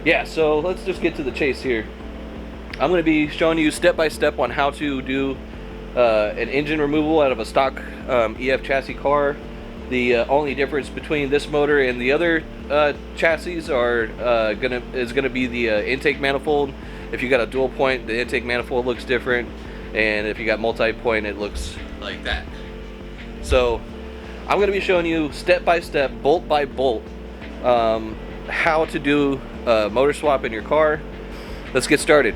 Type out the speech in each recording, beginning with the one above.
Yeah, so let's just get to the chase here. I'm going to be showing you step by step on how to do an engine removal out of a stock EF chassis car. The only difference between this motor and the other chassis is gonna be the intake manifold. If you got a dual point, the intake manifold looks different, and if you got multi-point, it looks like that. So I'm gonna be showing you step by step, bolt by bolt, how to do a motor swap in your car. Let's get started.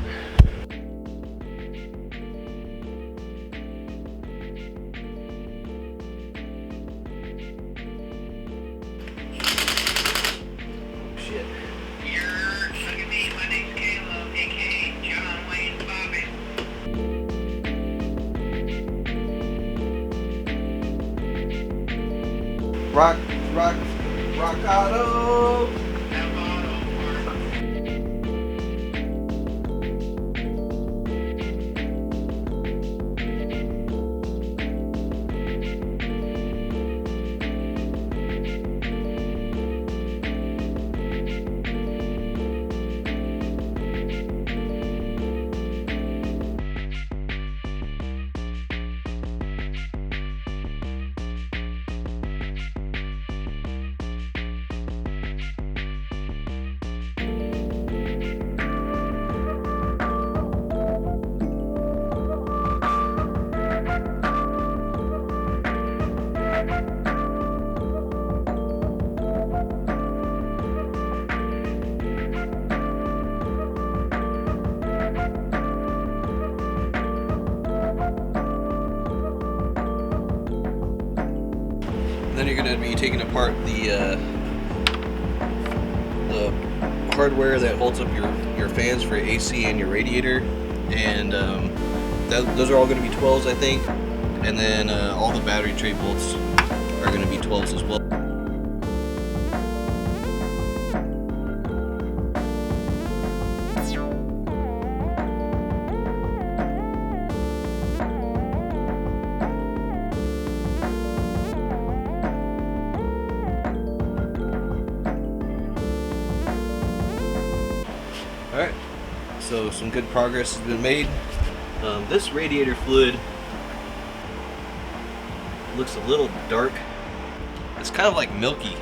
Rock Auto. Then you're going to be taking apart the hardware that holds up your fans for AC and your radiator, and those are all going to be 12s, I think, and then all the battery tray bolts are going to be 12s as well. Alright, so some good progress has been made. This radiator fluid looks a little dark. It's kind of like milky,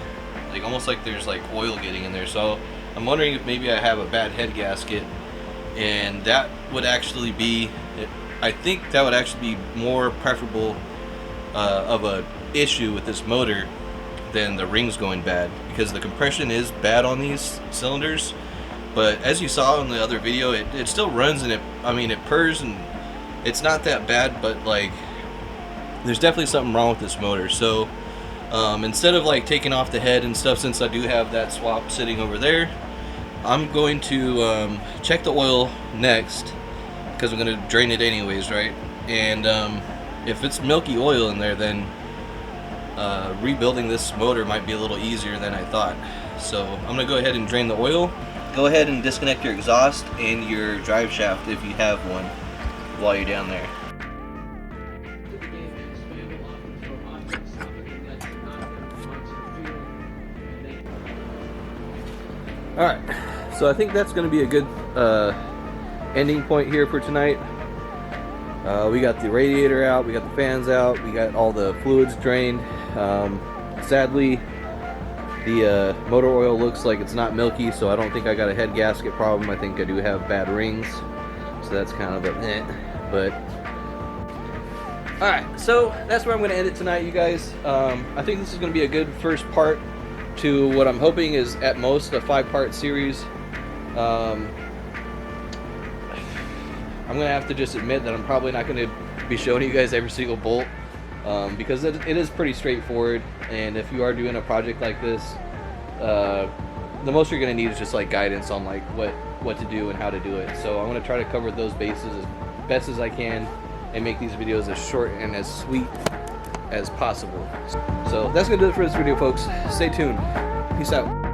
like almost like there's like oil getting in there. So I'm wondering if maybe I have a bad head gasket, and that would actually be, I think that would actually be more preferable of a issue with this motor than the rings going bad, because the compression is bad on these cylinders. But as you saw in the other video, it still runs, and it purrs, and it's not that bad, but like there's definitely something wrong with this motor. So instead of like taking off the head and stuff, since I do have that swap sitting over there, I'm going to check the oil next, because I'm going to drain it anyways, right? And if it's milky oil in there, then rebuilding this motor might be a little easier than I thought. So I'm going to go ahead and drain the oil. Go ahead and disconnect your exhaust and your drive shaft if you have one while you're down there. Alright, so I think that's going to be a good ending point here for tonight. We got the radiator out, we got the fans out, we got all the fluids drained. Sadly, the motor oil looks like it's not milky, so I don't think I got a head gasket problem. I think I do have bad rings, so that's kind of a but alright, so that's where I'm going to end it tonight, you guys. I think this is going to be a good first part to what I'm hoping is at most a 5-part series. I'm going to have to just admit that I'm probably not going to be showing you guys every single bolt, because it is pretty straightforward, and if you are doing a project like this, the most you're going to need is just like guidance on like what to do and how to do it. So I'm going to try to cover those bases as best as I can and make these videos as short and as sweet as possible. So that's going to do it for this video, folks. Stay tuned. Peace out.